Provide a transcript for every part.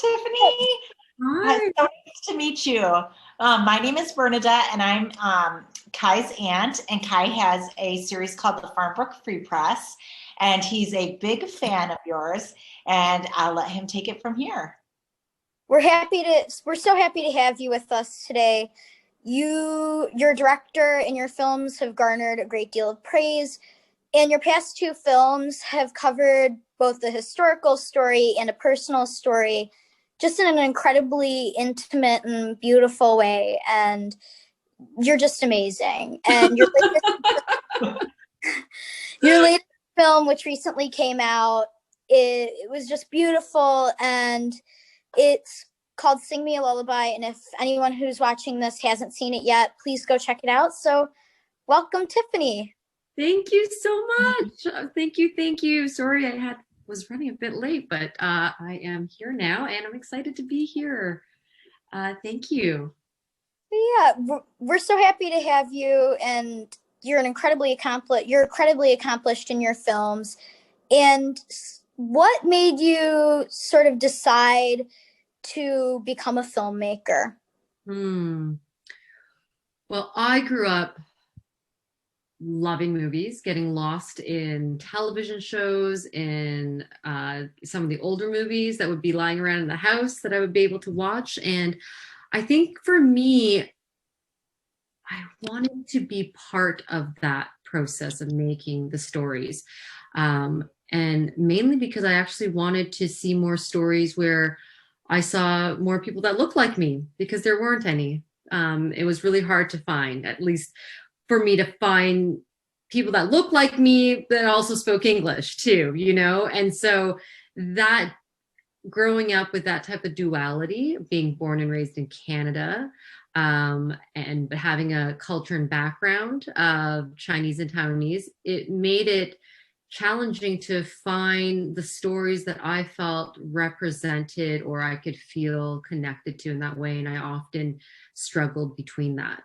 Tiffany. Hi. So nice to meet you. My name is Bernadette, and I'm Kai's aunt. And Kai has a series called the Farmbrook Free Press, and he's a big fan of yours. And I'll let him take it from here. We're so happy to have you with us today. Your director and your films have garnered a great deal of praise, and your past two films have covered both the historical story and a personal story, just in an incredibly intimate and beautiful way. And you're just amazing. And your latest film, which recently came out, it was just beautiful, and it's called Sing Me a Lullaby. And if anyone who's watching this hasn't seen it yet, please go check it out. So welcome, Tiffany. Thank you so much. Thank you. Thank you. Sorry, was running a bit late, but I am here now and I'm excited to be here. Thank you. Yeah, we're so happy to have you, and you're incredibly accomplished in your films. And what made you sort of decide to become a filmmaker? Well, I grew up loving movies, getting lost in television shows, in some of the older movies that would be lying around in the house that I would be able to watch. And I think for me, I wanted to be part of that process of making the stories. And mainly because I actually wanted to see more stories where I saw more people that looked like me, because there weren't any. It was really hard to find, at least for me, to find people that looked like me that also spoke English too, And so that, growing up with that type of duality, being born and raised in Canada, and having a culture and background of Chinese and Taiwanese, it made it challenging to find the stories that I felt represented or I could feel connected to in that way. And I often struggled between that,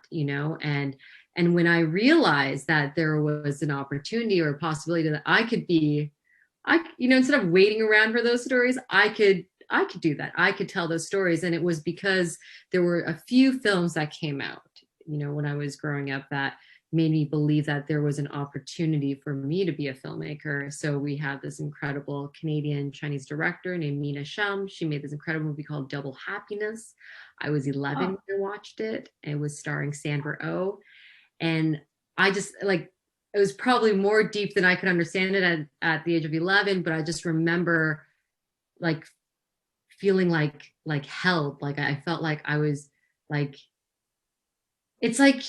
and when I realized that there was an opportunity or a possibility that I could be, instead of waiting around for those stories, I could do that. I could tell those stories. And it was because there were a few films that came out, when I was growing up, that made me believe that there was an opportunity for me to be a filmmaker. So we have this incredible Canadian Chinese director named Me A Lullaby. She made this incredible movie called Double Happiness. I was 11 when I watched it. It was starring Sandra Oh. And I just it was probably more deep than I could understand it at the age of 11, but I just remember feeling held, I felt like I was it's like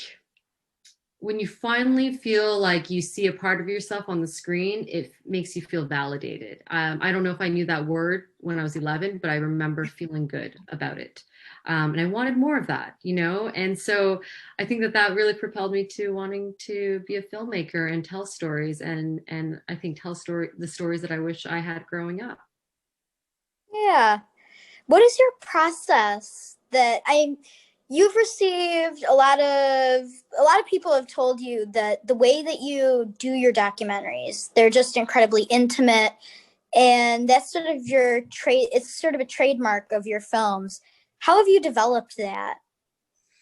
when you finally feel like you see a part of yourself on the screen, it makes you feel validated. I don't know if I knew that word when I was 11, but I remember feeling good about it. And I wanted more of that, And so I think that really propelled me to wanting to be a filmmaker and tell stories, and I think tell the stories that I wish I had growing up. Yeah. What is your process? You've received a lot of people have told you that the way that you do your documentaries, they're just incredibly intimate, and that's sort of it's sort of a trademark of your films. How have you developed that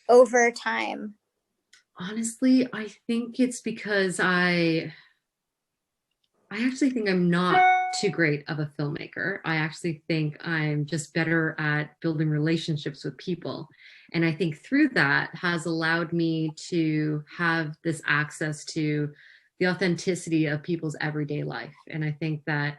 over time? Honestly, I think it's because I actually think I'm not too great of a filmmaker. I actually think I'm just better at building relationships with people. And I think through that has allowed me to have this access to the authenticity of people's everyday life. And I think that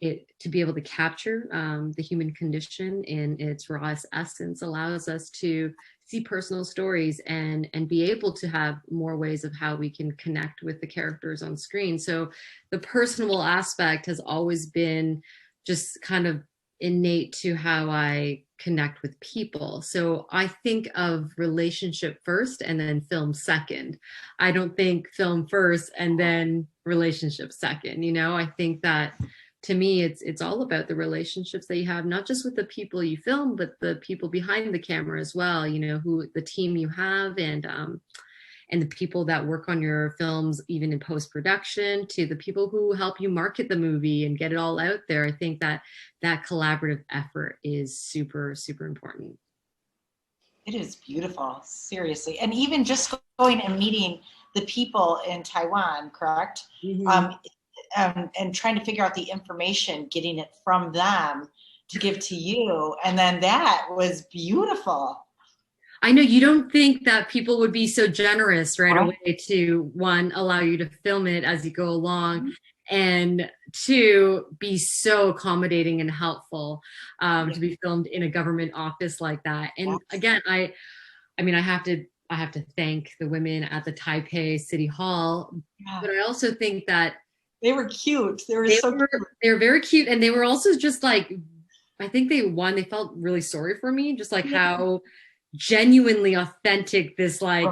to be able to capture the human condition in its rawest essence allows us to see personal stories and be able to have more ways of how we can connect with the characters on screen. So the personal aspect has always been just kind of innate to how I connect with people. So I think of relationship first and then film second. I don't think film first and then relationship second. I think that to me, it's all about the relationships that you have, not just with the people you film, but the people behind the camera as well, who the team you have. and the people that work on your films, even in post-production, to the people who help you market the movie and get it all out there. I think that that collaborative effort is super, super important. It is beautiful, seriously. And even just going and meeting the people in Taiwan, correct? Mm-hmm. And trying to figure out the information, getting it from them to give to you. And then that was beautiful. I know you don't think that people would be so generous right Right. away to, one, allow you to film it as you go along, and two, be so accommodating and helpful to be filmed in a government office like that. And again, I mean, I have to thank the women at the Taipei City Hall, but I also think that they were cute. They were very cute, and they were also just like, I think they felt really sorry for me, just like how genuinely authentic this like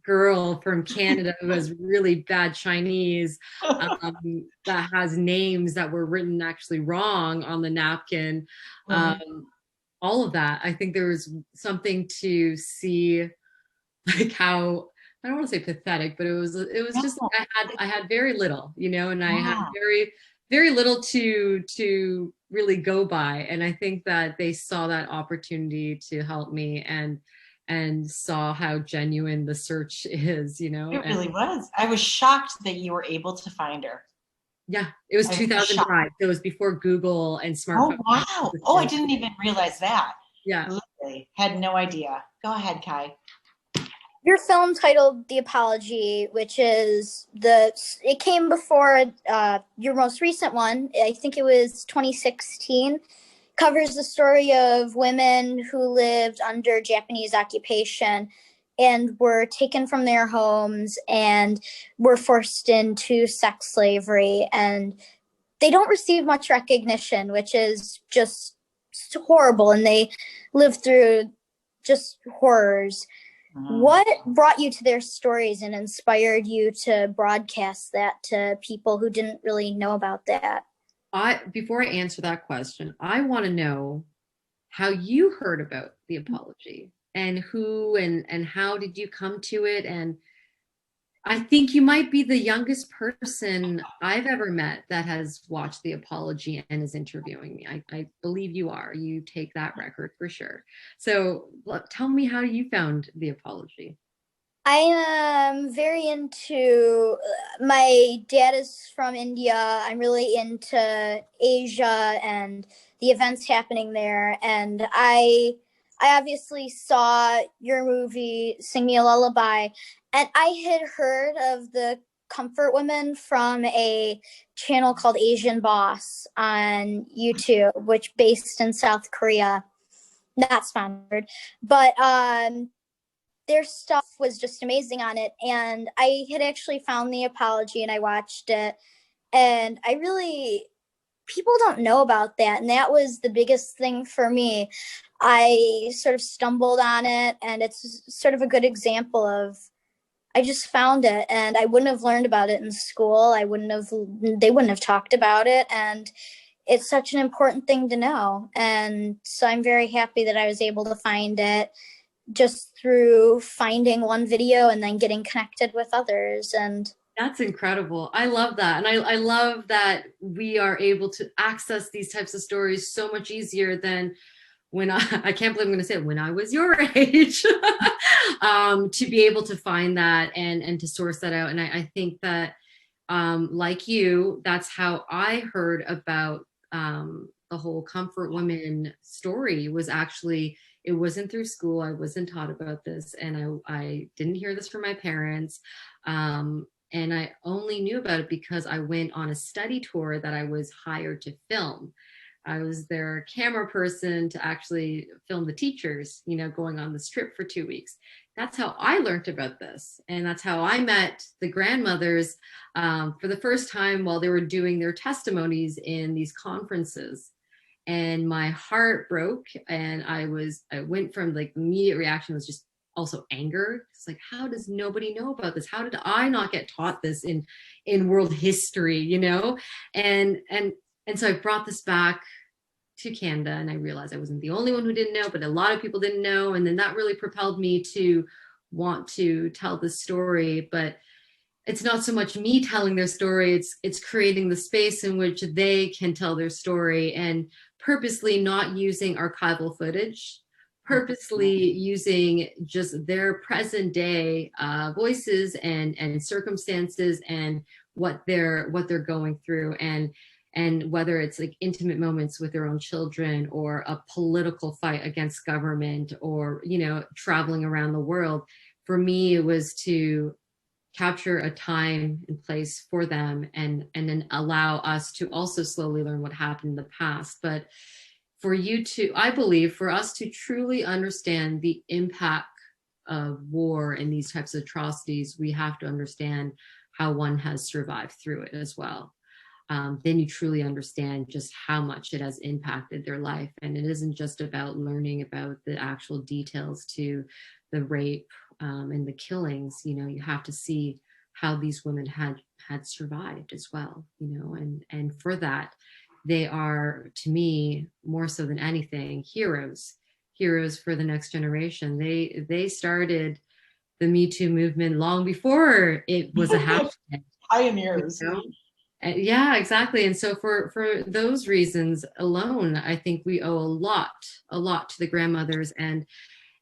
girl from Canada who has really bad Chinese that has names that were written actually wrong on the napkin. All of that. I think there was something to see, like how, I don't want to say pathetic, but it was just like I had very little, you know, and I had very, very little to really go by. And I think that they saw that opportunity to help me and saw how genuine the search is, you know. It really was. I was shocked that you were able to find her. Yeah, it was 2005. So it was before Google and smartphones. Oh, wow. Oh, I didn't even realize that. Yeah. Literally, had no idea. Go ahead, Kai. Your film titled The Apology, which is it came before your most recent one. I think it was 2016. Covers the story of women who lived under Japanese occupation and were taken from their homes and were forced into sex slavery. And they don't receive much recognition, which is just horrible. And they live through just horrors. What brought you to their stories and inspired you to broadcast that to people who didn't really know about that? Before I answer that question, I want to know how you heard about The Apology and who and how did you come to it? And I think you might be the youngest person I've ever met that has watched The Apology and is interviewing me. I believe you are. You take that record for sure. So tell me how you found The Apology. I am very into, my dad is from India. I'm really into Asia and the events happening there. And I obviously saw your movie, Sing Me a Lullaby, and I had heard of the comfort women from a channel called Asian Boss on YouTube, which based in South Korea, not sponsored, but their stuff was just amazing on it. And I had actually found The Apology and I watched it, and people don't know about that. And that was the biggest thing for me. I sort of stumbled on it, and it's sort of a good example of, I just found it, and I wouldn't have learned about it in school. They wouldn't have talked about it. And it's such an important thing to know. And so I'm very happy that I was able to find it just through finding one video and then getting connected with others. And that's incredible. I love that. And I love that we are able to access these types of stories so much easier than when I can't believe I'm going to say it, when I was your age, to be able to find that and to source that out. And I think that, like you, that's how I heard about the whole comfort women story. Was actually, it wasn't through school. I wasn't taught about this, and I didn't hear this from my parents. And I only knew about it because I went on a study tour that I was hired to film. I was their camera person to actually film the teachers, you know, going on this trip for 2 weeks. That's how I learned about this. And that's how I met the grandmothers for the first time while they were doing their testimonies in these conferences. And my heart broke, and I went from like immediate reaction was just also anger. It's like, how does nobody know about this? How did I not get taught this in world history, you know? And so I brought this back to Canada, and I realized I wasn't the only one who didn't know, but a lot of people didn't know. And then that really propelled me to want to tell the story, but it's not so much me telling their story, it's creating the space in which they can tell their story, and purposely not using archival footage, purposely using just their present day voices and circumstances and what they're going through, and whether it's like intimate moments with their own children, or a political fight against government, or, you know, traveling around the world. For me, it was to capture a time and place for them, and then allow us to also slowly learn what happened in the past. But for you to, I believe, for us to truly understand the impact of war and these types of atrocities, we have to understand how one has survived through it as well. Then you truly understand just how much it has impacted their life. And it isn't just about learning about the actual details to the rape and the killings. You know, you have to see how these women had survived as well, you know, and for that, they are, to me, more so than anything, heroes for the next generation. They started the Me Too movement long before it was a hashtag. Pioneers. You know? Yeah, exactly. And so for those reasons alone, I think we owe a lot to the grandmothers. And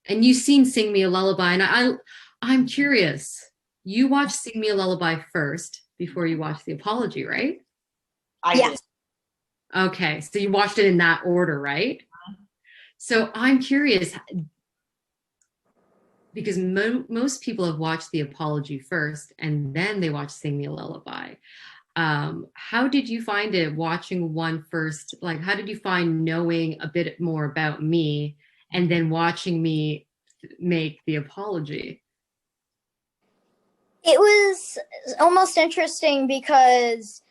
you've seen Sing Me a Lullaby, and I'm curious. You watched Sing Me a Lullaby first before you watched The Apology, right? I Yes. did. Okay, so you watched it in that order, right? So I'm curious, because most people have watched The Apology first, and then they watch Sing Me a Lullaby. How did you find it watching one first? Like, how did you find knowing a bit more about me and then watching me make The Apology? It was almost interesting because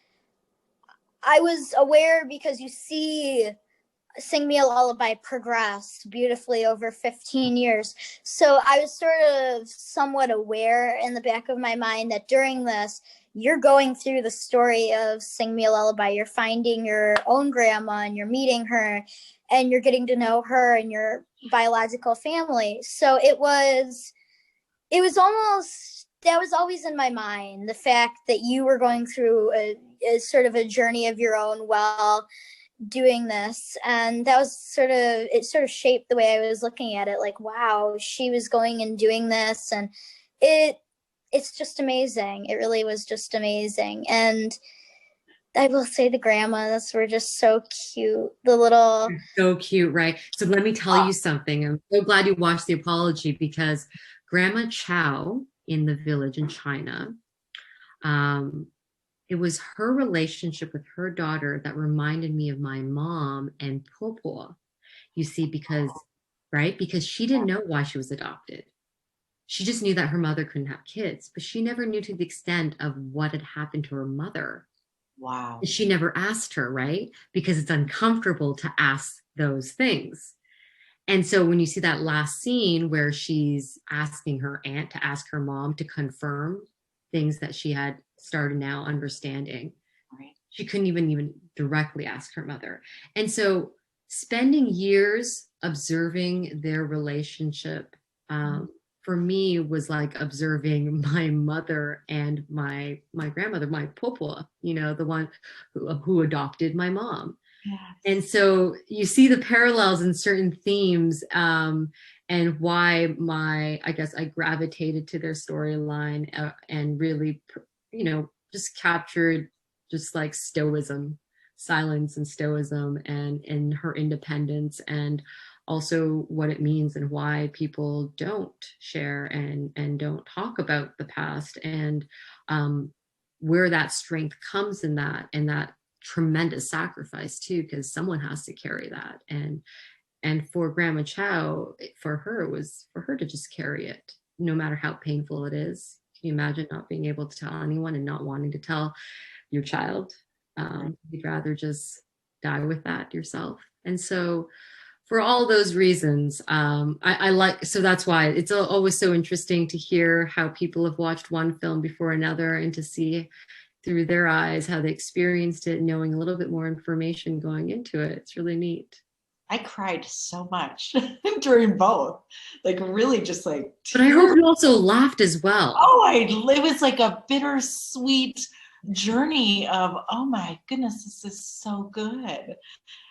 I was aware, because you see Sing Me a Lullaby progress beautifully over 15 years. So I was sort of somewhat aware in the back of my mind that during this, you're going through the story of Sing Me a Lullaby. You're finding your own grandma, and you're meeting her, and you're getting to know her and your biological family. So it was almost, that was always in my mind, the fact that you were going through a sort of a journey of your own while doing this. And that was it sort of shaped the way I was looking at it. Like, wow, she was going and doing this, and it's just amazing. It really was just amazing. And I will say the grandmas were just so cute. The little... So cute, right? So let me tell you something. I'm so glad you watched The Apology, because Grandma Chow in the village in China, it was her relationship with her daughter that reminded me of my mom and Popo. You see, because she didn't know why she was adopted. She just knew that her mother couldn't have kids, but she never knew to the extent of what had happened to her mother. Wow. She never asked her, right? Because it's uncomfortable to ask those things. And so when you see that last scene where she's asking her aunt to ask her mom to confirm things that she had started now understanding, Right. She couldn't even directly ask her mother. And so spending years observing their relationship, for me, was like observing my mother and my grandmother, my popo, you know, the one who adopted my mom. Yes. And so you see the parallels in certain themes, and why I guess I gravitated to their storyline, and really, you know, just captured just like stoicism, silence and stoicism, and her independence, and also what it means and why people don't share and don't talk about the past, and where that strength comes in that, and that tremendous sacrifice too, because someone has to carry that. And for Grandma Chow, for her, it was for her to just carry it, no matter how painful it is. Can you imagine not being able to tell anyone and not wanting to tell your child? You'd rather just die with that yourself. And so for all those reasons, I like, so that's why it's always so interesting to hear how people have watched one film before another, and to see through their eyes how they experienced it, knowing a little bit more information going into it. It's really neat. I cried so much during both, like really just like But I heard you also laughed as well. Oh, it was like a bittersweet journey of, oh my goodness, this is so good.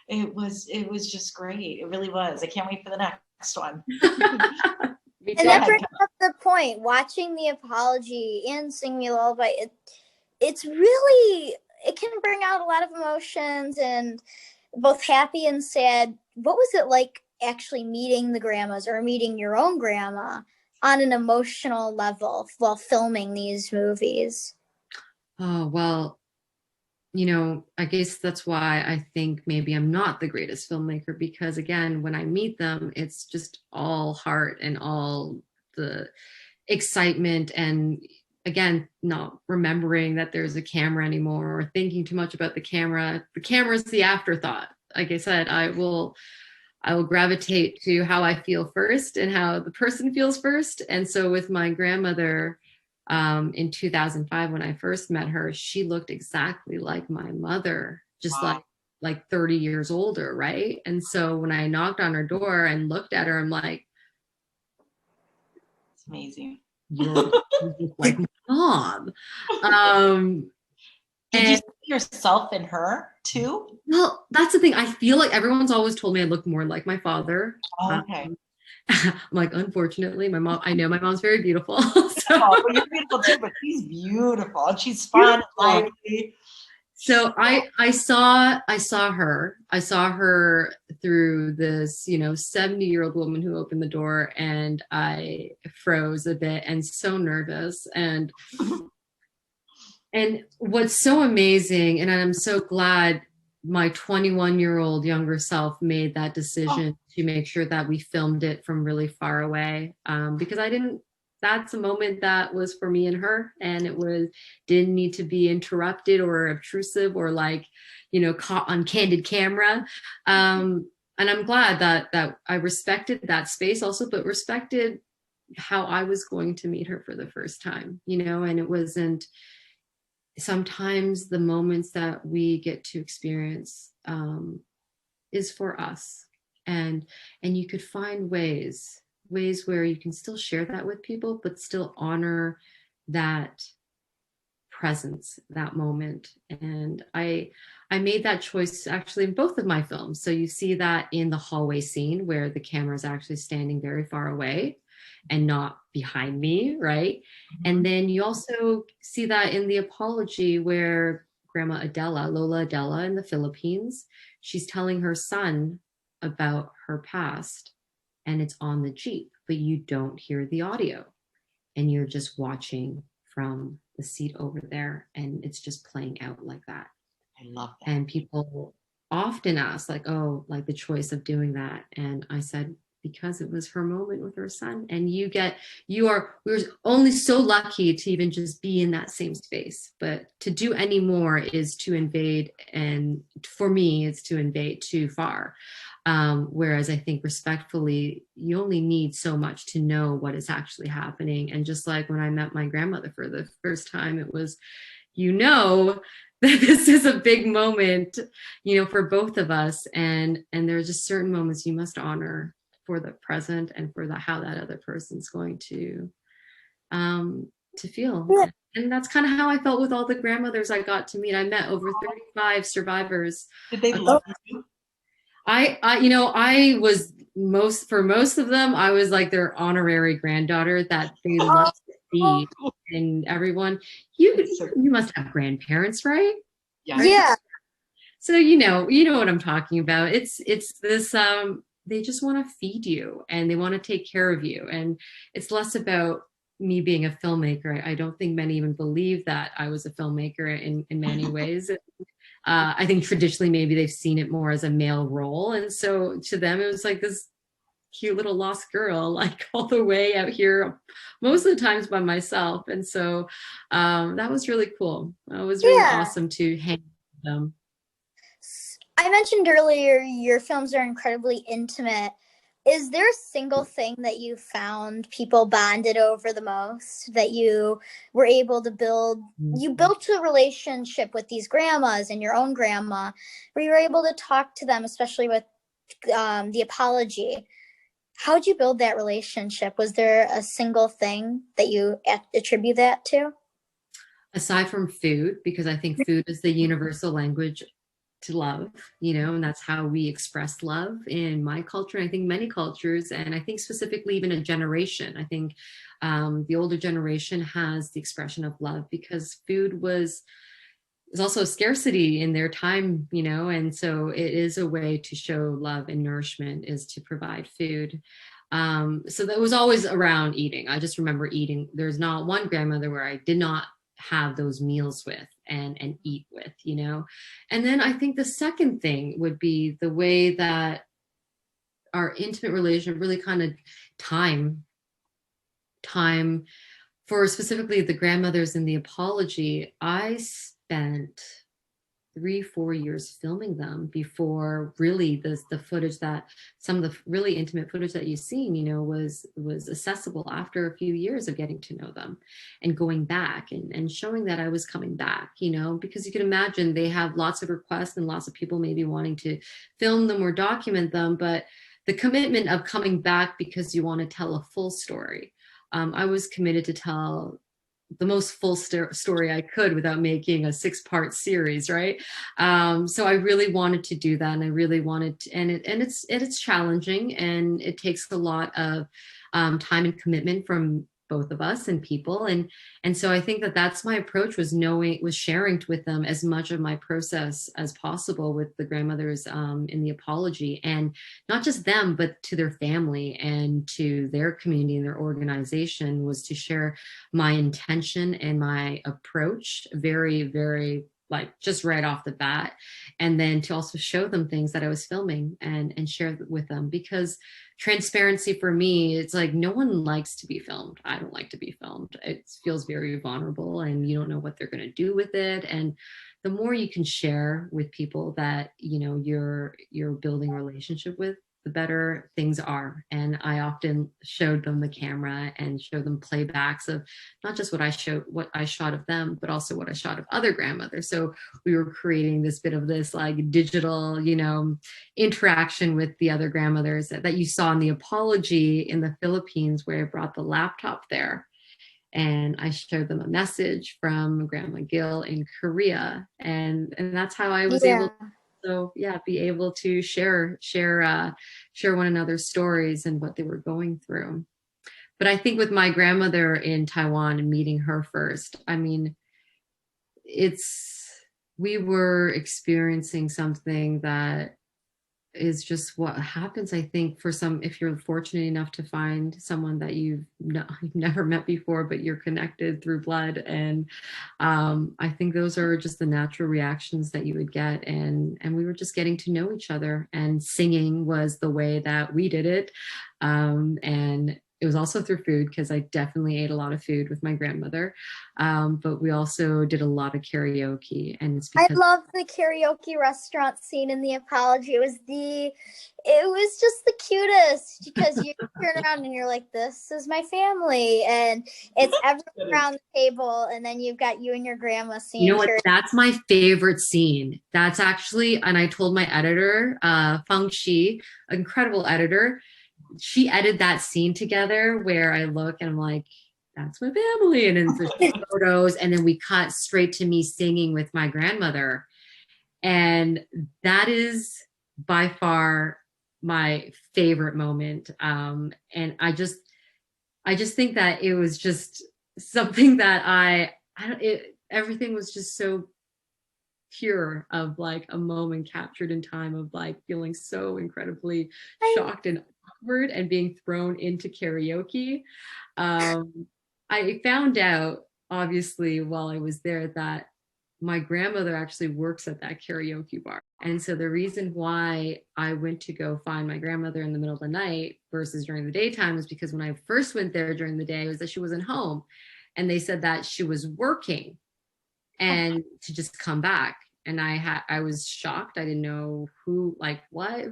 It was just great. It really was. I can't wait for the next one. And that brings up the point. Watching the apology and Sing Me a Lullaby, it's really, it can bring out a lot of emotions and both happy and sad. What was it like actually meeting the grandmas or meeting your own grandma on an emotional level while filming these movies? Oh, well, you know, I guess that's why I think maybe I'm not the greatest filmmaker, because again, when I meet them, it's just all heart and all the excitement, and again, not remembering that there's a camera anymore or thinking too much about the camera. The camera's the afterthought. Like I said, I will gravitate to how I feel first and how the person feels first. And so with my grandmother, in 2005, when I first met her, she looked exactly like my mother, just Wow. like 30 years older, right? And so when I knocked on her door and looked at her, I'm like, It's amazing. you're like my mom. Did you see yourself in her too? Well, that's the thing. I feel like everyone's always told me I look more like my father. Oh, okay. I'm like, unfortunately, my mom, I know my mom's very beautiful. So. Oh, but you're beautiful too, but she's beautiful and she's fun, lively. So I saw her through this, 70-year-old woman who opened the door, and I froze a bit and so nervous. And what's so amazing, and I'm so glad my 21-year-old younger self made that decision to make sure that we filmed it from really far away, because that's a moment that was for me and her, and it didn't need to be interrupted or obtrusive or caught on candid camera. And I'm glad that I respected that space also, but respected how I was going to meet her for the first time, and it wasn't. Sometimes the moments that we get to experience is for us, and you could find ways where you can still share that with people, but still honor that presence, that moment. And I made that choice actually in both of my films. So you see that in the hallway scene where the camera is actually standing very far away and not behind me, right? And then you also see that in the apology where Grandma Adela, Lola Adela in the Philippines, she's telling her son about her past, and it's on the Jeep, but you don't hear the audio, and you're just watching from the seat over there, and it's just playing out like that. I love that. And people often ask, like, oh, like the choice of doing that. And I said, because it was her moment with her son. And we were only so lucky to even just be in that same space. But to do any more is to invade. And for me, it's to invade too far. Whereas I think respectfully, you only need so much to know what is actually happening. And just like when I met my grandmother for the first time, it was, that this is a big moment, for both of us. And there are just certain moments you must honor for the present and for how that other person's going to feel. Yeah. And that's kind of how I felt with all the grandmothers I got to meet. I met over 35 survivors. Did they love you? I was for most of them, I was like their honorary granddaughter that they loved to see. And everyone, you must have grandparents, right? Yeah. Yeah. So you know what I'm talking about. It's this they just want to feed you and they want to take care of you. And it's less about me being a filmmaker. I don't think many even believe that I was a filmmaker in many ways. I think traditionally maybe they've seen it more as a male role. And so to them, it was like this cute little lost girl, like all the way out here, most of the times by myself. And so that was really cool. It was really awesome to hang with them. I mentioned earlier your films are incredibly intimate. Is there a single thing that you found people bonded over the most, that you were able to build? You built a relationship with these grandmas and your own grandma, where you were able to talk to them, especially with the apology. How'd you build that relationship? Was there a single thing that you attribute that to? Aside from food, because I think food is the universal language to love, and that's how we express love in my culture. I think many cultures, and I think specifically even a generation. I think the older generation has the expression of love because food was also a scarcity in their time, and so it is a way to show love and nourishment is to provide food. So that was always around eating. I just remember eating. There's not one grandmother where I did not have those meals with and eat with, And then I think the second thing would be the way that our intimate relationship really kind of time for specifically the grandmothers in the apology. I spent 3-4 years filming them before really the footage that some of the really intimate footage that you've seen, was accessible after a few years of getting to know them and going back and showing that I was coming back, because you can imagine they have lots of requests and lots of people maybe wanting to film them or document them, but the commitment of coming back because you want to tell a full story. I was committed to tell the most full story I could without making a 6-part series, right? So I really wanted to do that, and I really wanted to, and it's challenging, and it takes a lot of time and commitment from both of us and people, and so I think that's my approach, was sharing with them as much of my process as possible with the grandmothers in the apology, and not just them, but to their family and to their community and their organization, was to share my intention and my approach very, very, like, just right off the bat, and then to also show them things that I was filming and share with them, because transparency for me, it's like, no one likes to be filmed. I don't like to be filmed. It feels very vulnerable, and you don't know what they're going to do with it. And the more you can share with people that you're building a relationship with, the better things are. And I often showed them the camera and showed them playbacks of not just what I shot of them, but also what I shot of other grandmothers. So we were creating this bit of this like digital, interaction with the other grandmothers that you saw in the apology in the Philippines, where I brought the laptop there. And I showed them a message from Grandma Gil in Korea. And that's how I was able to, be able to share one another's stories and what they were going through. But I think with my grandmother in Taiwan and meeting her first, I mean, we were experiencing something that is just what happens, I think, if you're fortunate enough to find someone that you've never met before, but you're connected through blood. And I think those are just the natural reactions that you would get. And we were just getting to know each other, and singing was the way that we did it. And it was also through food, because I definitely ate a lot of food with my grandmother. But we also did a lot of karaoke, and it's because I love the karaoke restaurant scene in the apology. It was just the cutest, because you turn around and you're like, this is my family, and it's everyone around the table, and then you've got you and your grandma singing. You know what? That's my favorite scene. That's actually, and I told my editor, Feng Shi, incredible editor, she edited that scene together where I look and I'm like, that's my family. And then there's photos, and then we cut straight to me singing with my grandmother. And that is by far my favorite moment. And I just think that it was just something that everything was just so pure, of like a moment captured in time, of like feeling so incredibly shocked and awkward and being thrown into karaoke. I found out, obviously, while I was there, that my grandmother actually works at that karaoke bar. And so the reason why I went to go find my grandmother in the middle of the night versus during the daytime is because when I first went there during the day, it was that she wasn't home. And they said that she was working and to just come back. And I was shocked. I didn't know who, like, what?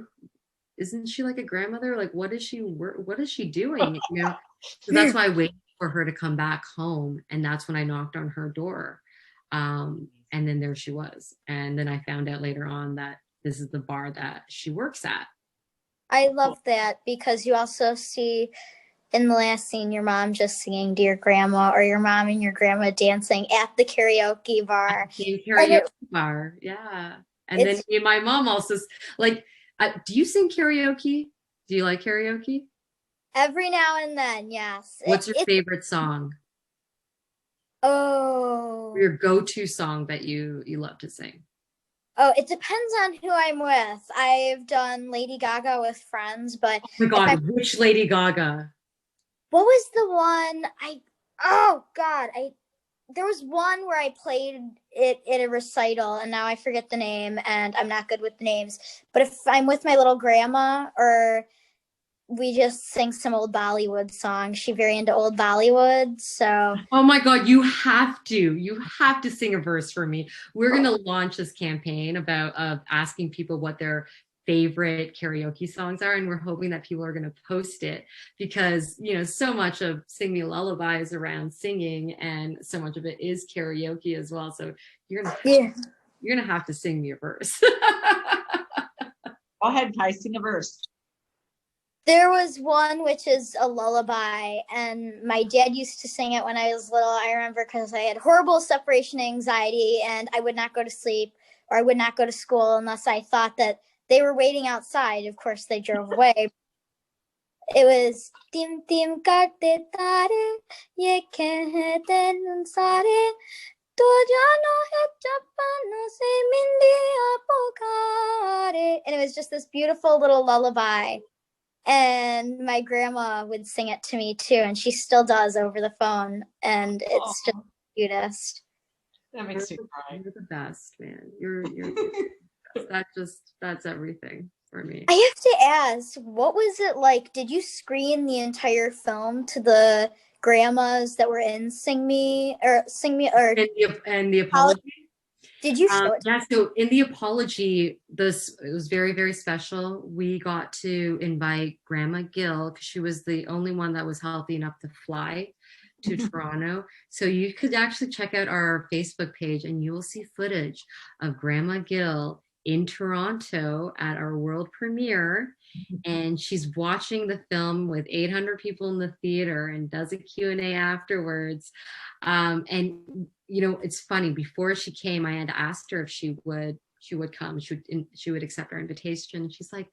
Isn't she like a grandmother? Like, what is she doing? So that's why I waited for her to come back home. And that's when I knocked on her door. And then there she was. And then I found out later on that this is the bar that she works at. I love that because you also see in the last scene your mom just singing to your grandma, or your mom and your grandma dancing at the karaoke bar. In And karaoke bar, yeah. And then me and my mom also like. Do you sing karaoke? Do you like karaoke? Every now and then, yes. What's your favorite song? Oh. Your go-to song that you love to sing? Oh, it depends on who I'm with. I've done Lady Gaga with friends, but oh my God, which Lady Gaga? What was the one oh God, there was one where I played it at a recital and now I forget the name and I'm not good with the names. But if I'm with my little grandma or we just sing some old Bollywood songs, she's very into old Bollywood. So oh my God, you have to sing a verse for me. We're going to launch this campaign about asking people what their favorite karaoke songs are, and we're hoping that people are going to post it because so much of Sing Me a Lullaby is around singing and so much of it is karaoke as well, so you're gonna have to sing me a verse. Go ahead, Kai, sing a verse. There was one which is a lullaby, and my dad used to sing it when I was little. I remember because I had horrible separation anxiety and I would not go to sleep or I would not go to school unless I thought that they were waiting outside. Of course, they drove away. It was Tim Tim karte tare, ye kehte nunsare, tu jano hai chapano se mindiya pokare. And it was just this beautiful little lullaby. And my grandma would sing it to me too, and she still does over the phone. And it's just the cutest. That makes me cry. You're the best, man. You're that's everything for me. I have to ask, what was it like? Did you screen the entire film to the grandmas that were in Sing Me or and the apology? Did you show it? Yeah, so in the apology, it was very, very special. We got to invite Grandma Gill because she was the only one that was healthy enough to fly to Toronto. So you could actually check out our Facebook page and you will see footage of Grandma Gill in Toronto at our world premiere. And she's watching the film with 800 people in the theater and does a Q&A afterwards. And it's funny, before she came, I had asked her if she would come, she would accept our invitation. She's like,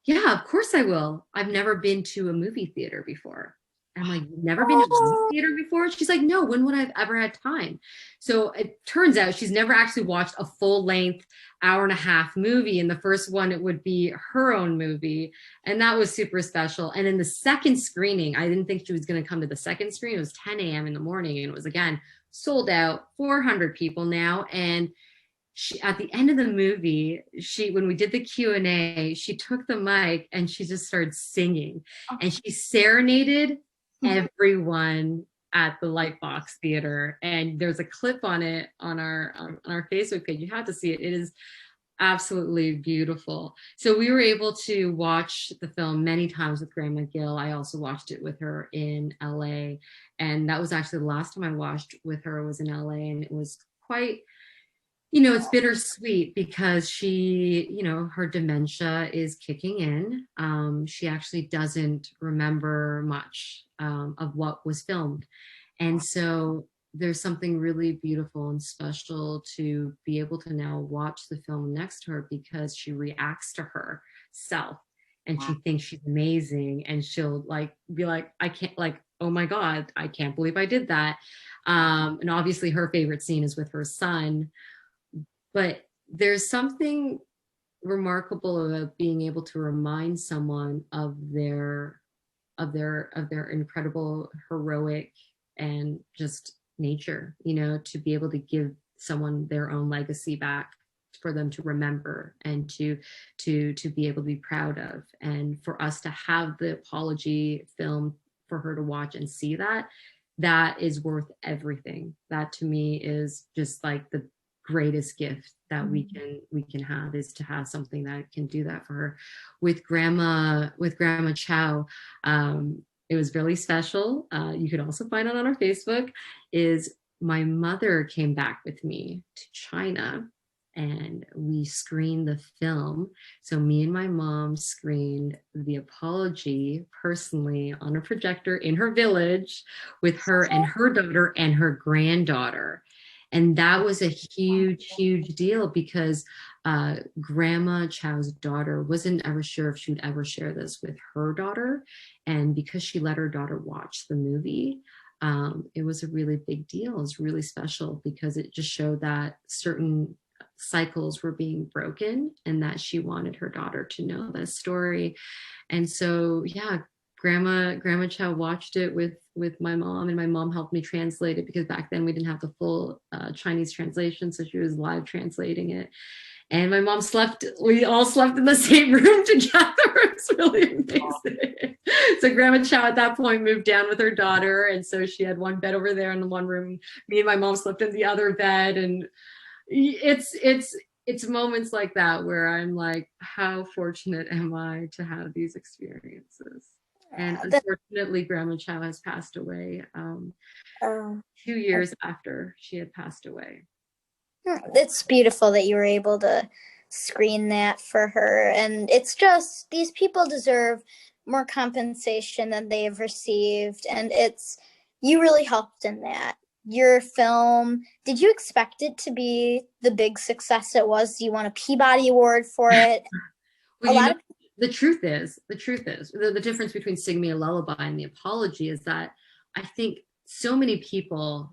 yeah, of course I will. I've never been to a movie theater before. I'm like, never been to a movie theater before? She's like, no, when would I have ever had time? So it turns out she's never actually watched a full-length hour-and-a-half movie. And the first one, it would be her own movie. And that was super special. And in the second screening, I didn't think she was going to come to the second screen. It was 10 a.m. in the morning. And it was, again, sold out, 400 people now. And she, at the end of the movie, when we did the Q&A, she took the mic and she just started singing. And she serenaded everyone at the Lightbox Theater, and there's a clip on it on our Facebook page. You have to see it. It is absolutely beautiful. So we were able to watch the film many times with Grandma Gill. I also watched it with her in LA, and that was actually the last time I watched with her was in LA, and it was quite, it's bittersweet because she, her dementia is kicking in. She actually doesn't remember much of what was filmed. And so there's something really beautiful and special to be able to now watch the film next to her because she reacts to herself and she thinks she's amazing. And she'll be like, I can't, oh my God, I can't believe I did that. And obviously her favorite scene is with her son. But there's something remarkable about being able to remind someone of their incredible, heroic, and just nature, to be able to give someone their own legacy back for them to remember and to be able to be proud of. And for us to have the apology film for her to watch and see that is worth everything. That to me is just like the greatest gift that we can have, is to have something that can do that for her. With Grandma Chow, it was really special. You could also find it on our Facebook. Is my mother came back with me to China and we screened the film. So me and my mom screened the apology personally on a projector in her village with her and her daughter and her granddaughter. And that was a huge, huge deal because Grandma Chow's daughter wasn't ever sure if she would ever share this with her daughter. And because she let her daughter watch the movie, it was a really big deal. It was really special because it just showed that certain cycles were being broken and that she wanted her daughter to know this story. And so, yeah, Grandma Chow watched it with my mom, and my mom helped me translate it because back then we didn't have the full Chinese translation. So she was live translating it. And my mom we all slept in the same room together. It's really amazing. So Grandma Chow at that point moved down with her daughter. And so she had one bed over there in the one room. Me and my mom slept in the other bed. And it's moments like that where I'm like, how fortunate am I to have these experiences? And unfortunately, Grandma Chow has passed away 2 years after she had passed away. It's beautiful that you were able to screen that for her. And it's just, these people deserve more compensation than they have received. And you really helped in that. Your film, did you expect it to be the big success it was? You won a Peabody Award for it. Well, the truth is, the difference between Sing Me a Lullaby and The Apology is that I think so many people,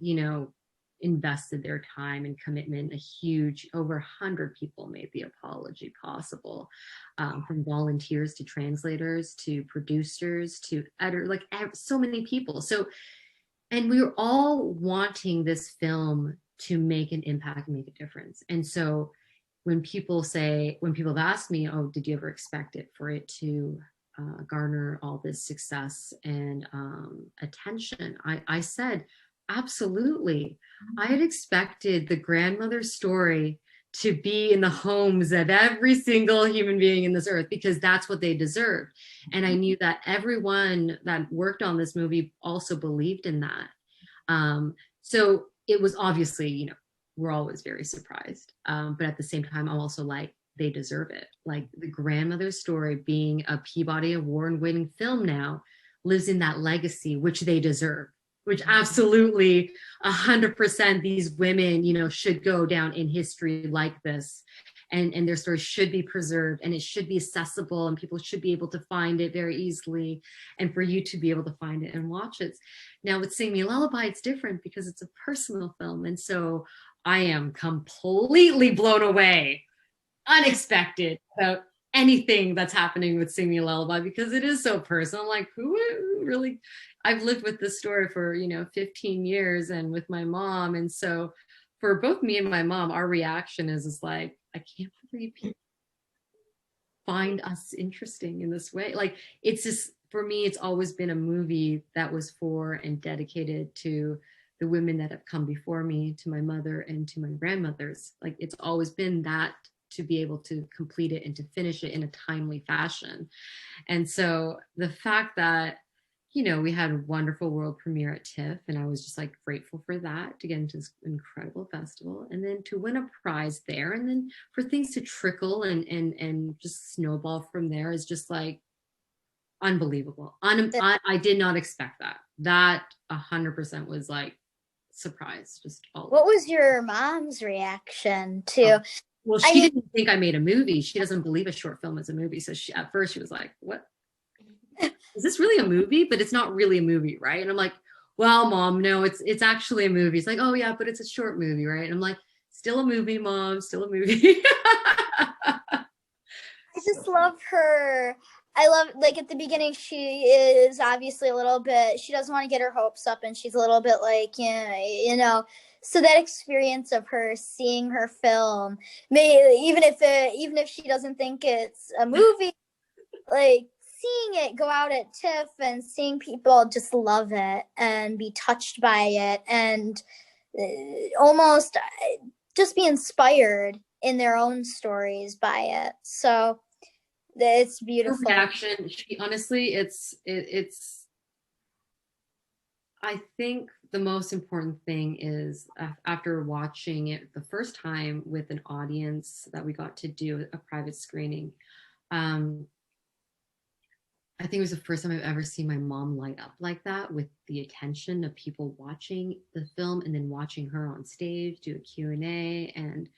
invested their time and commitment. Over 100 people made The Apology possible, from volunteers to translators to producers to editors, so many people. And we were all wanting this film to make an impact and make a difference. And so when people have asked me, oh, did you ever expect for it to garner all this success and attention? I said, absolutely. I had expected the grandmother story to be in the homes of every single human being in this earth because that's what they deserved. And I knew that everyone that worked on this movie also believed in that. So it was obviously, we're always very surprised. But at the same time, I'm also like, they deserve it. Like the grandmother story being a Peabody Award-winning film now lives in that legacy, which they deserve. Which absolutely 100% these women, should go down in history like this, and their stories should be preserved, and it should be accessible, and people should be able to find it very easily, and for you to be able to find it and watch it. Now with Sing Me a Lullaby, it's different because it's a personal film, and so I am completely blown away, unexpected about anything that's happening with Sing Me a Lullaby because it is so personal. Like, who really? I've lived with this story for 15 years and with my mom, and so for both me and my mom, our reaction is like, I can't believe people find us interesting in this way. Like, it's just, for me, it's always been a movie that was for and dedicated to the women that have come before me, to my mother and to my grandmothers. Like, it's always been that, to be able to complete it and to finish it in a timely fashion. And so the fact that, we had a wonderful world premiere at TIFF, and I was just like grateful for that, to get into this incredible festival, and then to win a prize there, and then for things to trickle and just snowball from there is just like unbelievable. I did not expect that. That 100% was like surprise. Just all. What was your mom's reaction to? Well, she didn't think I made a movie. She doesn't believe a short film is a movie. So at first she was like, what? Is this really a movie? But it's not really a movie, right? And I'm like, well, Mom, no, it's actually a movie. It's like, oh yeah, but it's a short movie, right? And I'm like, still a movie, Mom, still a movie. I just love her. I love, like, at the beginning, she is obviously a little bit, she doesn't want to get her hopes up, and she's a little bit like, so that experience of her seeing her film, even if she doesn't think it's a movie, like, seeing it go out at TIFF and seeing people just love it and be touched by it and almost just be inspired in their own stories by it. So it's beautiful. Her reaction, honestly, it's I think the most important thing is after watching it the first time with an audience that we got to do a private screening, um, I think it was the first time I've ever seen my mom light up like that with the attention of people watching the film and then watching her on stage do a Q&A. And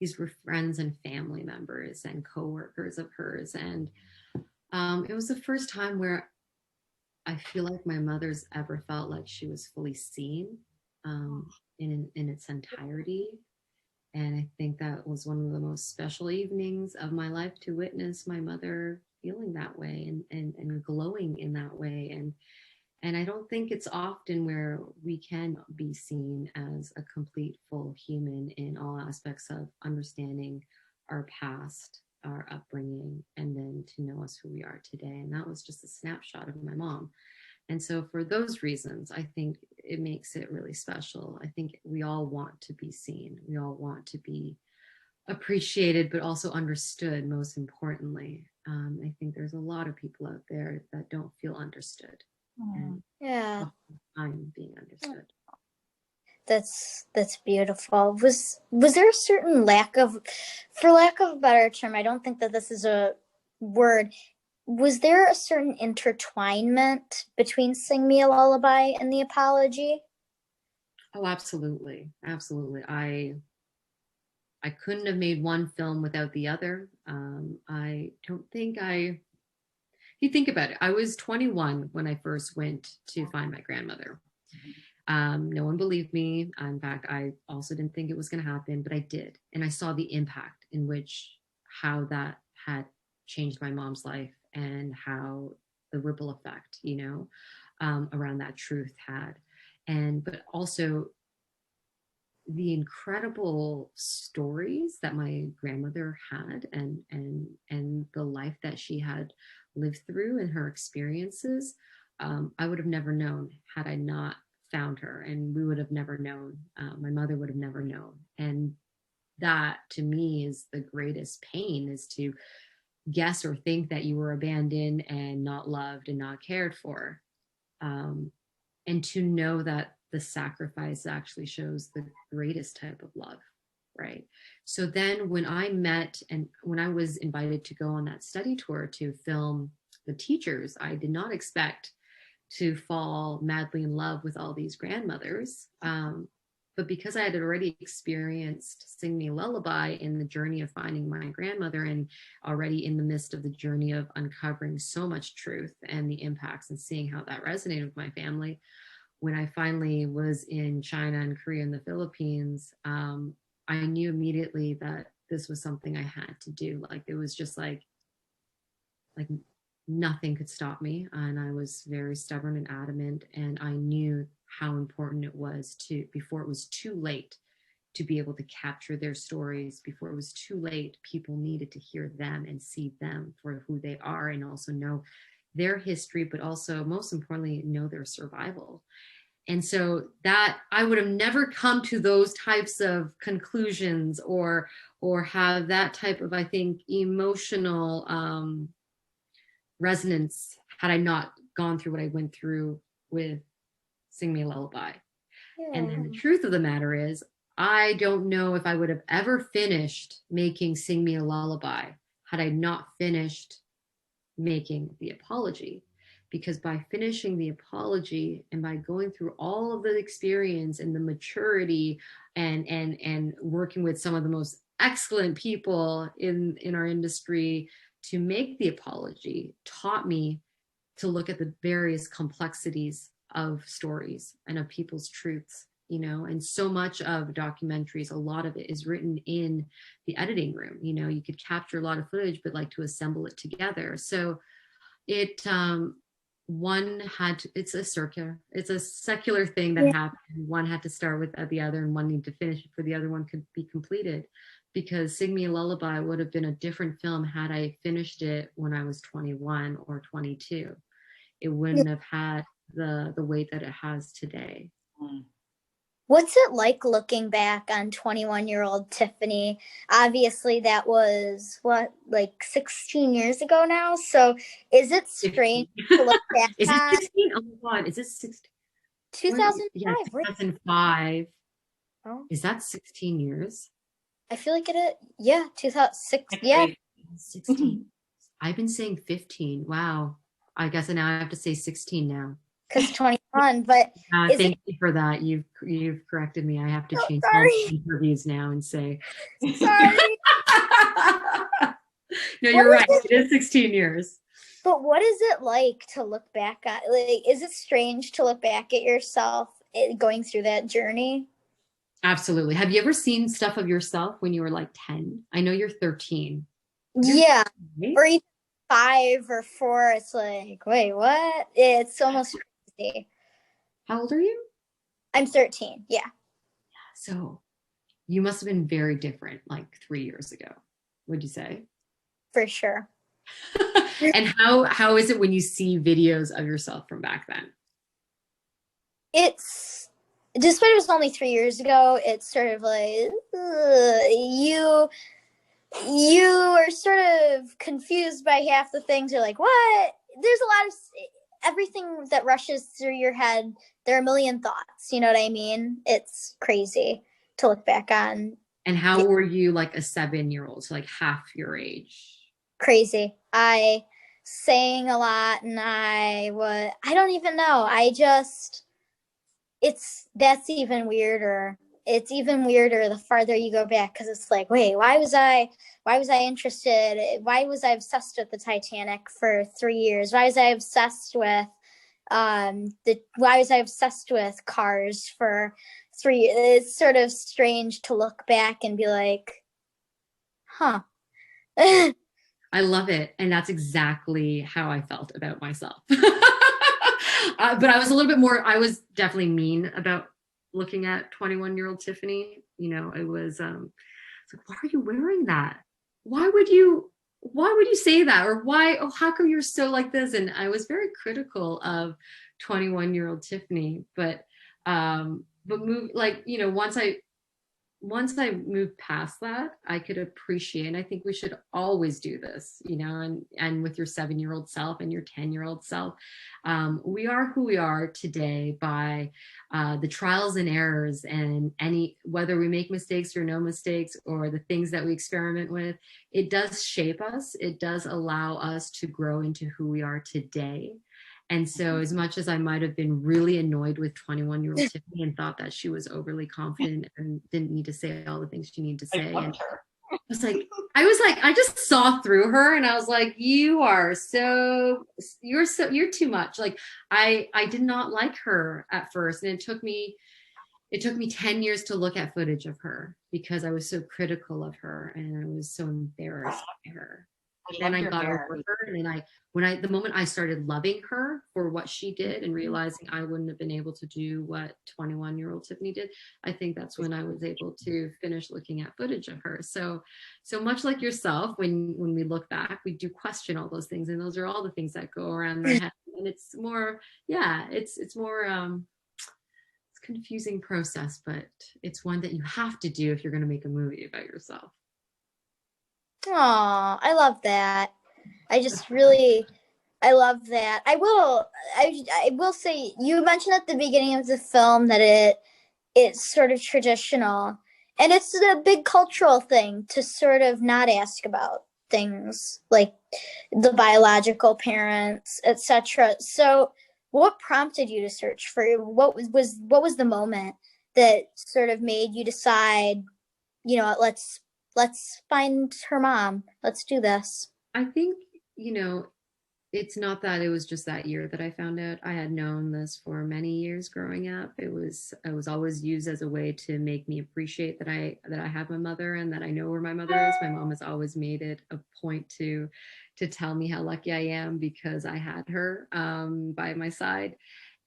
these were friends and family members and coworkers of hers. And it was the first time where I feel like my mother's ever felt like she was fully seen in its entirety. And I think that was one of the most special evenings of my life, to witness my mother feeling that way and glowing in that way. And I don't think it's often where we can be seen as a complete full human in all aspects of understanding our past, our upbringing, and then to know us who we are today. And that was just a snapshot of my mom. And so for those reasons, I think it makes it really special. I think we all want to be seen. We all want to be appreciated, but also understood, most importantly. I think there's a lot of people out there that don't feel understood. Yeah. I'm being understood. That's beautiful. Was there a certain lack of, for lack of a better term, I don't think that this is a word, was there a certain intertwinement between Sing Me a Lullaby and The Apology? Oh, absolutely. Absolutely. I couldn't have made one film without the other. I don't think you think about it. I was 21 when I first went to find my grandmother. No one believed me. In fact, I also didn't think it was going to happen, but I did. And I saw the impact in how that had changed my mom's life and how the ripple effect, around that truth had. But also the incredible stories that my grandmother had and the life that she had lived through and her experiences, I would have never known had I not found her, and we would have never known. My mother would have never known. And that to me is the greatest pain, is to guess or think that you were abandoned and not loved and not cared for. And to know that the sacrifice actually shows the greatest type of love, right? So then when I was invited to go on that study tour to film the teachers, I did not expect to fall madly in love with all these grandmothers. But because I had already experienced Sing Me a Lullaby in the journey of finding my grandmother, and already in the midst of the journey of uncovering so much truth and the impacts and seeing how that resonated with my family, when I finally was in China and Korea and the Philippines, I knew immediately that this was something I had to do. Like, it was just like nothing could stop me. And I was very stubborn and adamant. And I knew how important it was before it was too late, to be able to capture their stories. Before it was too late, people needed to hear them and see them for who they are, and also know their history, but also, most importantly, know their survival. And so that I would have never come to those types of conclusions or have that type of, I think, emotional resonance had I not gone through what I went through with Sing Me a Lullaby. Yeah. And then the truth of the matter is, I don't know if I would have ever finished making Sing Me a Lullaby had I not finished making The Apology. Because by finishing The Apology and by going through all of the experience and the maturity and working with some of the most excellent people in our industry to make The Apology, taught me to look at the various complexities of stories and of people's truths, and so much of documentaries, a lot of it is written in the editing room. You could capture a lot of footage, but like to assemble it together. So it, it's a secular thing that happened. One had to start with the other, and one needed to finish it for the other one could be completed. Because Sing Me a Lullaby would have been a different film had I finished it when I was 21 or 22. It wouldn't have had the weight that it has today. What's it like looking back on 21-year-old Tiffany? Obviously, that was, 16 years ago now? So is it strange to look back Is it 16? Oh my God, is it 16? Yeah, 2005. 2005. Oh, Is that 16 years? I feel like it is. Yeah, 2006. That's Yeah, crazy. 16. I've been saying 15. Wow. I guess now I have to say 16 now. because 21. But is it? Thank you for that. You've corrected me. I have to Oh, change all sorry. the interviews now and say. Sorry. No, What you're is right. it? It is 16 years. But what is it like to look back at? Like, is it strange to look back at yourself going through that journey? Absolutely. Have you ever seen stuff of yourself when you were like 10? I know you're 13. Yeah, Right? or even 5 or 4. It's like, wait, what? It's almost crazy. How old are you? I'm 13. Yeah, So you must have been very different like 3 years ago, would you say? for sure. And how is it when you see videos of yourself from back then? It's despite it was only 3 years ago. It's sort of like you are sort of confused by half the things. You're like, what? There's a lot of everything that rushes through your head. There are a million thoughts. You know what I mean? It's crazy to look back on. And how were you like a 7-year-old, so like half your age? Crazy. I sang a lot, and I don't even know. That's even weirder. It's even weirder the farther you go back, because it's like, wait, why was I interested? Why was I obsessed with the Titanic for 3 years? Why was I obsessed with cars for 3 years? It's sort of strange to look back and be like, huh. I love it. And that's exactly how I felt about myself. But I was a little bit more, I was definitely mean about looking at 21-year-old Tiffany. You know, it was it's like, why are you wearing that? Why would you say that? Or why, oh, how come you're so like this? And I was very critical of 21-year-old Tiffany, but move, like, you know, once I moved past that, I could appreciate, and I think we should always do this, you know, and with your 7-year-old self and your 10-year-old self, we are who we are today by the trials and errors, and whether we make mistakes or no mistakes, or the things that we experiment with, it does shape us. It does allow us to grow into who we are today. And so as much as I might have been really annoyed with 21-year-old Tiffany and thought that she was overly confident and didn't need to say all the things she needed to say. And I just saw through her, and I was like, you're too much. Like I did not like her at first. And it took me 10 years to look at footage of her because I was so critical of her and I was so embarrassed by her. Then I got over her, and then the moment I started loving her for what she did and realizing I wouldn't have been able to do what 21-year-old Tiffany did, I think that's when I was able to finish looking at footage of her. So much like yourself, when we look back, we do question all those things, and those are all the things that go around the head. And it's more, it's more it's a confusing process, but it's one that you have to do if you're going to make a movie about yourself. Aw, I love that. I love that. I will say, you mentioned at the beginning of the film that it's sort of traditional, and it's a big cultural thing to sort of not ask about things like the biological parents, etc. So what prompted you to search for, what was the moment that sort of made you decide, you know, let's find her mom. Let's do this. I think, you know, it's not that it was just that year that I found out. I had known this for many years growing up. It was always used as a way to make me appreciate that I have my mother and that I know where my mother is. My mom has always made it a point to tell me how lucky I am because I had her by my side.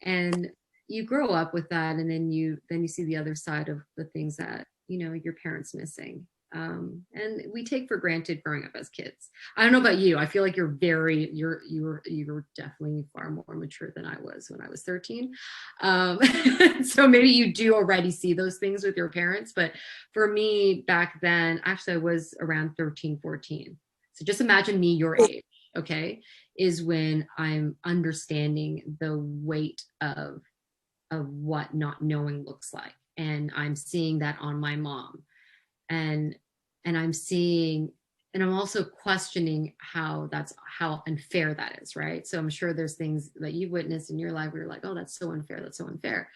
And you grow up with that, and then you see the other side of the things that, you know, your parents missing. And we take for granted growing up as kids. I don't know about you. I feel like you're definitely far more mature than I was when I was 13. So maybe you do already see those things with your parents. But for me back then, actually I was around 13, 14. So just imagine me your age, okay, is when I'm understanding the weight of of what not knowing looks like. And I'm seeing that on my mom. And I'm seeing, and I'm also questioning how unfair that is, right? So I'm sure there's things that you've witnessed in your life where you're like, oh, that's so unfair, that's so unfair.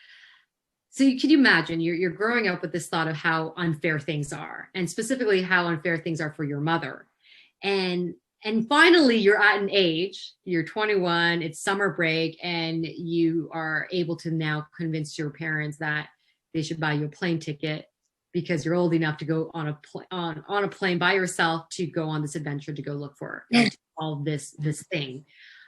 So can you imagine you're growing up with this thought of how unfair things are, and specifically how unfair things are for your mother. And finally you're at an age, you're 21, it's summer break, and you are able to now convince your parents that they should buy you a plane ticket because you're old enough to go on a plane by yourself to go on this adventure, to go look for all this thing.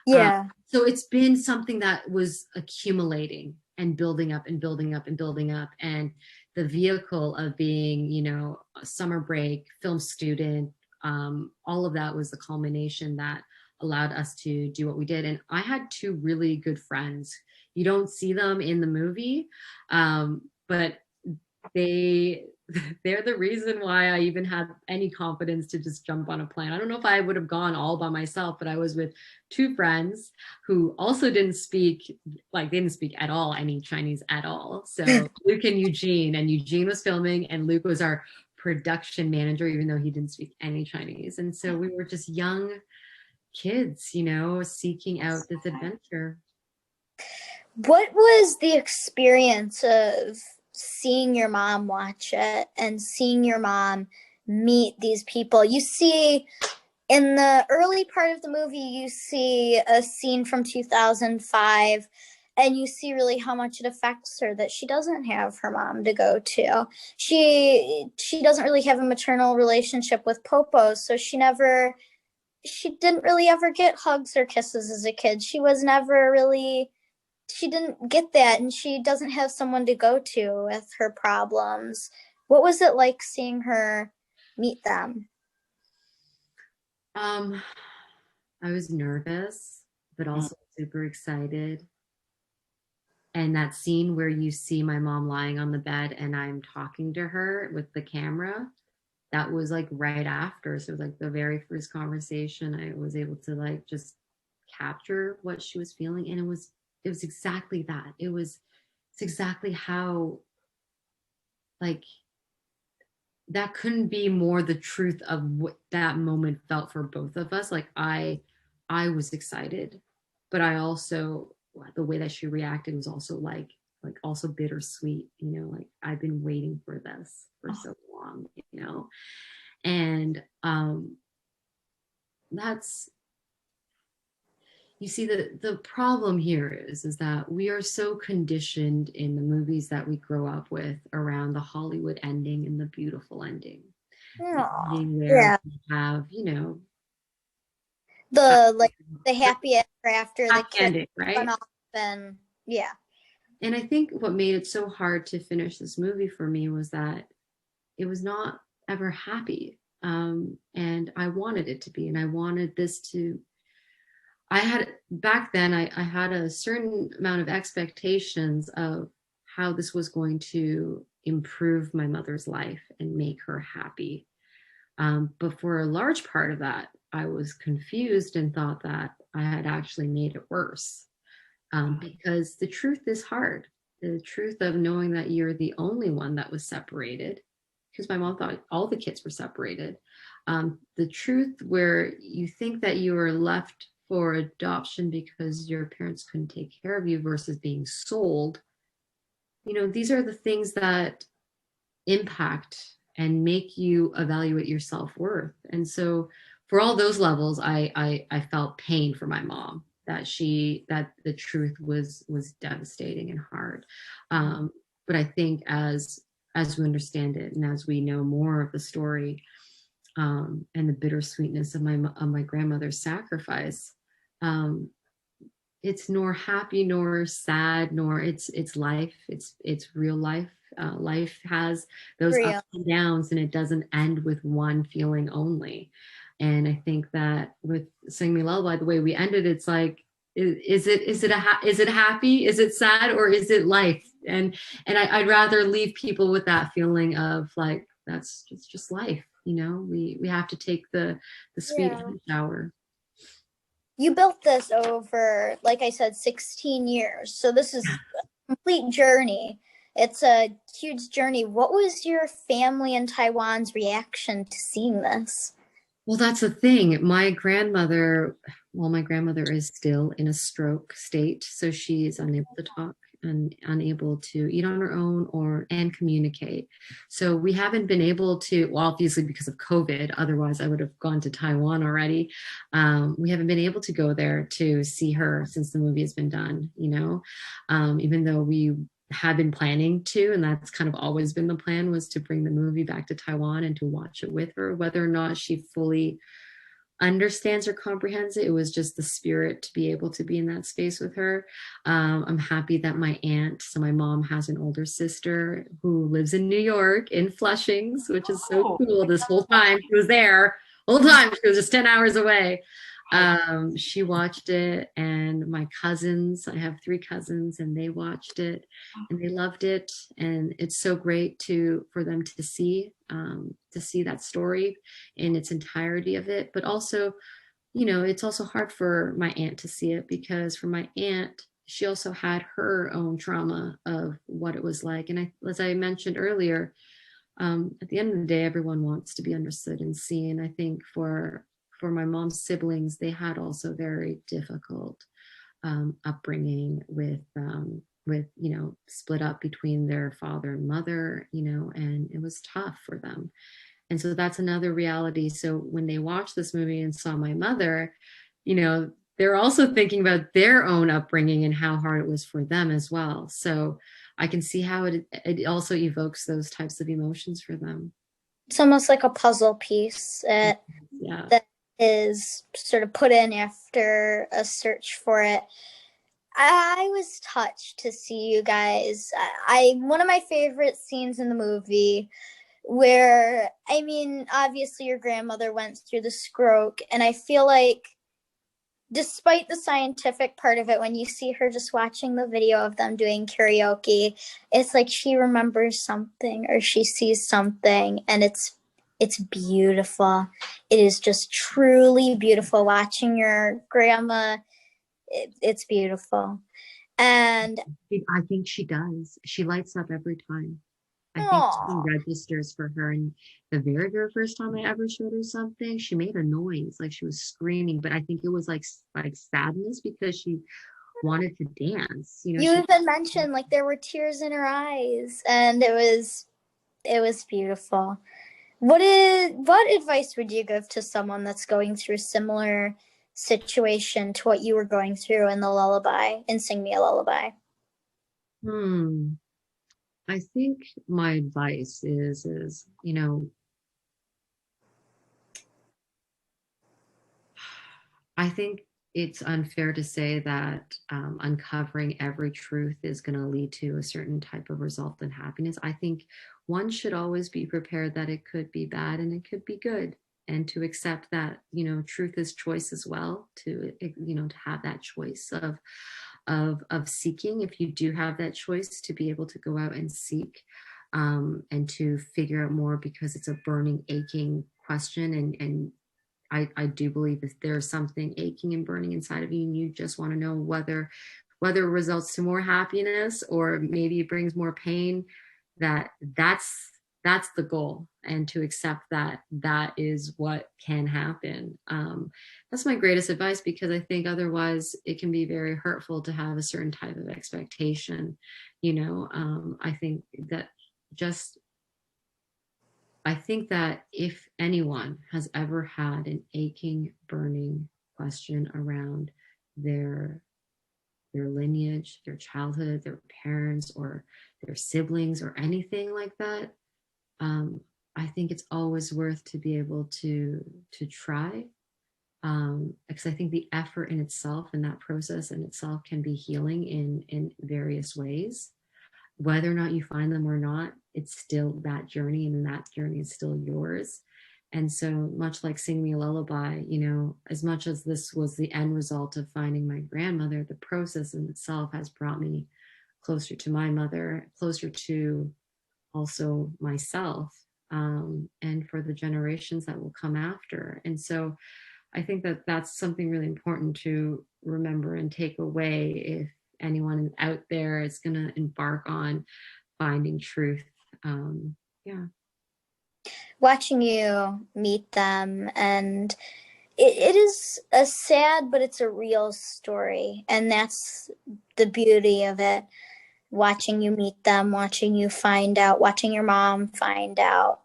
Yeah. So it's been something that was accumulating and building up and building up and building up. And the vehicle of being, you know, a summer break, film student, all of that was the culmination that allowed us to do what we did. And I had two really good friends. You don't see them in the movie, but they're the reason why I even had any confidence to just jump on a plane. I don't know if I would have gone all by myself, but I was with two friends who also didn't speak at all any Chinese at all. So Luke and Eugene was filming, and Luke was our production manager, even though he didn't speak any Chinese. And so we were just young kids, you know, seeking out this adventure. What was the experience of seeing your mom watch it and seeing your mom meet these people? You see, in the early part of the movie, you see a scene from 2005, and you see really how much it affects her that she doesn't have her mom to go to. She doesn't really have a maternal relationship with Popo, so she didn't really ever get hugs or kisses as a kid. She didn't get that, and she doesn't have someone to go to with her problems. What was it like seeing her meet them? I was nervous, but also super excited. And that scene where you see my mom lying on the bed and I'm talking to her with the camera, that was like right after. So it was like the very first conversation. I was able to like just capture what she was feeling. And it was exactly that. It's exactly how, like, that couldn't be more the truth of what that moment felt for both of us. Like I was excited, but I also, the way that she reacted was also like also bittersweet, you know, like I've been waiting for this for so long, you know. And that's, you see, the problem here is that we are so conditioned in the movies that we grow up with around the Hollywood ending and the beautiful ending. Where we have, you know, the happy after the kid ending, right? went off, and yeah. And I think what made it so hard to finish this movie for me was that it was not ever happy. And I wanted it to be, and I wanted this to, back then I had a certain amount of expectations of how this was going to improve my mother's life and make her happy. But for a large part of that, I was confused and thought that I had actually made it worse. Because the truth is hard. The truth of knowing that you're the only one that was separated, because my mom thought all the kids were separated. The truth where you think that you were left for adoption because your parents couldn't take care of you versus being sold. You know, these are the things that impact and make you evaluate your self-worth. And so for all those levels, I felt pain for my mom, that the truth was devastating and hard. But I think as we understand it and as we know more of the story, and the bittersweetness of my grandmother's sacrifice, it's nor happy nor sad, nor it's life. It's real life. Life has those ups and downs, and it doesn't end with one feeling only. And I think that with Sing Me a Lullaby, the way we ended, it's like, is it happy? Is it sad? Or is it life? And I'd rather leave people with that feeling of like, that's just life. You know, we have to take the sweet shower. You built this over, like I said, 16 years. So this is complete journey. It's a huge journey. What was your family in Taiwan's reaction to seeing this? Well, that's the thing. My grandmother is still in a stroke state, so she is unable to talk and unable to eat on her own and communicate. So we haven't been able to, well, obviously because of COVID, otherwise I would have gone to Taiwan already. We haven't been able to go there to see her since the movie has been done, even though we had been planning to, and that's kind of always been the plan, was to bring the movie back to Taiwan and to watch it with her. Whether or not she fully understands or comprehends it, it was just the spirit to be able to be in that space with her. I'm happy that my aunt, so my mom has an older sister who lives in New York in Flushings, which is so cool. This whole time she was there, whole time she was just 10 hours away. She watched it, and my cousins, I have 3 cousins, and they watched it and they loved it. And it's so great for them to see that story in its entirety of it. But also, it's also hard for my aunt to see it, because for my aunt, she also had her own trauma of what it was like. And as I mentioned earlier, at the end of the day, everyone wants to be understood and seen. I think for my mom's siblings, they had also very difficult upbringing with split up between their father and mother, and it was tough for them. And so that's another reality. So when they watched this movie and saw my mother, they're also thinking about their own upbringing and how hard it was for them as well. So I can see how it also evokes those types of emotions for them. It's almost like a puzzle piece that is sort of put in after a search for it. I was touched to see you guys. One of my favorite scenes in the movie, where, obviously your grandmother went through the stroke, and I feel like despite the scientific part of it, when you see her just watching the video of them doing karaoke, it's like she remembers something or she sees something, and it's beautiful. It is just truly beautiful watching your grandma. It's beautiful. And I think she does. She lights up every time. I think something registers for her. And the very, very first time I ever showed her something, she made a noise like she was screaming, but I think it was like sadness because she wanted to dance. You even mentioned like there were tears in her eyes, and it was beautiful. What advice would you give to someone that's going through a similar situation to what you were going through in the lullaby, in Sing Me a Lullaby? I think my advice is, I think it's unfair to say that uncovering every truth is going to lead to a certain type of result in happiness. I think one should always be prepared that it could be bad and it could be good, and to accept that, truth is choice as well, to have that choice of seeking, if you do have that choice, to be able to go out and seek and to figure out more, because it's a burning, aching question. And I do believe if there's something aching and burning inside of you and you just want to know whether it results to more happiness or maybe it brings more pain, that's the goal, and to accept that is what can happen. That's my greatest advice, because I think otherwise it can be very hurtful to have a certain type of expectation. I think that if anyone has ever had an aching, burning question around their lineage, their childhood, their parents, or their siblings, or anything like that, I think it's always worth to be able to try, because I think the effort in itself and that process in itself can be healing in various ways. Whether or not you find them or not, it's still that journey, and that journey is still yours. And so much like Sing Me a Lullaby, as much as this was the end result of finding my grandmother, the process in itself has brought me closer to my mother, closer to also myself, and for the generations that will come after. And so I think that that's something really important to remember and take away if anyone out there is going to embark on finding truth. Yeah. Watching you meet them, and it is a sad, but it's a real story. And that's the beauty of it. Watching you meet them, watching you find out, watching your mom find out.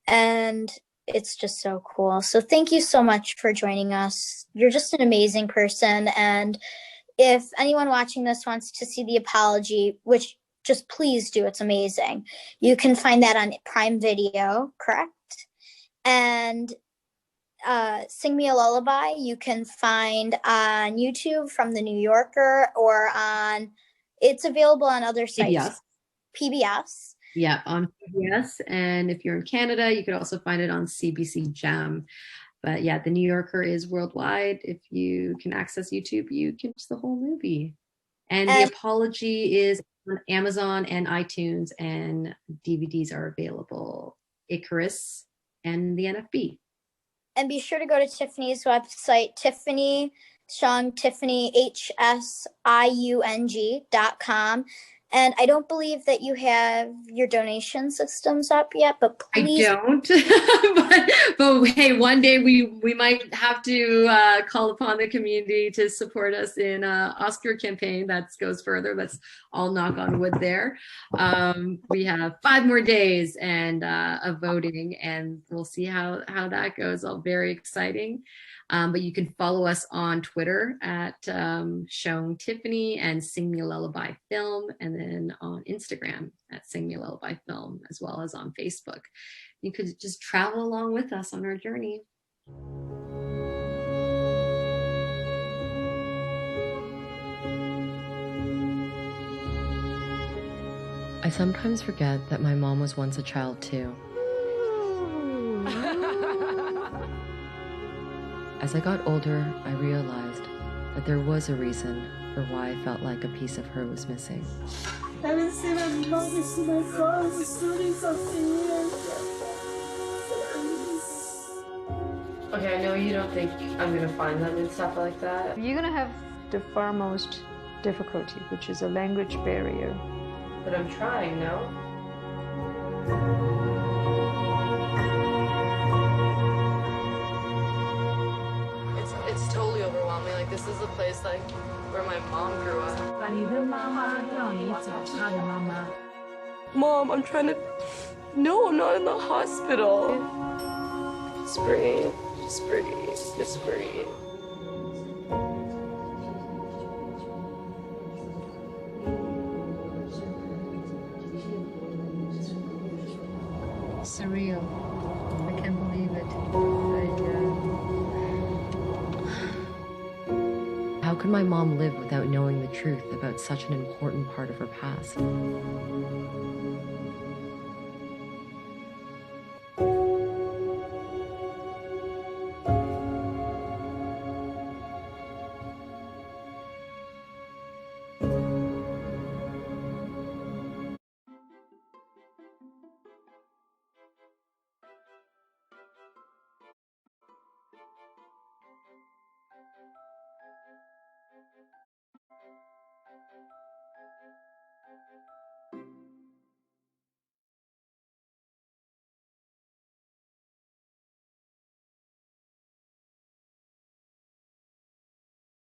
And it's just so cool. So thank you so much for joining us. You're just an amazing person. And if anyone watching this wants to see the apology, which just please do, it's amazing. You can find that on Prime Video, correct? And Sing Me a Lullaby, you can find on YouTube from The New Yorker, or it's available on other sites. PBS. Yeah, on PBS. And if you're in Canada, you could also find it on CBC Gem. But yeah, The New Yorker is worldwide. If you can access YouTube, you can watch the whole movie. And The Apology is on Amazon and iTunes, and DVDs are available. Icarus and the NFB. And be sure to go to Tiffany's website, Tiffany Hsiung, Tiffany HSIUNG.com. And I don't believe that you have your donation systems up yet, but please. I don't. but hey, one day we might have to call upon the community to support us in Oscar campaign that goes further. Let's all knock on wood there. We have 5 more days and of voting, and we'll see how that goes. All very exciting. But you can follow us on Twitter at Showing Tiffany and Sing Me a Lullaby Film, and then on Instagram at Sing Me a Lullaby Film, as well as on Facebook. You could just travel along with us on our journey. I sometimes forget that my mom was once a child too. As I got older, I realized that there was a reason for why I felt like a piece of her was missing. I haven't seen my mom since my father was doing something. Okay, I know you don't think I'm gonna find them and stuff like that. You're gonna have the foremost difficulty, which is a language barrier. But I'm trying, no? It's totally overwhelming. Like, this is a place like where my mom grew up. Mom, I'm trying to... No, I'm not in the hospital. Just breathe. Just breathe. Just breathe. Surreal. I can't believe it. How could my mom live without knowing the truth about such an important part of her past?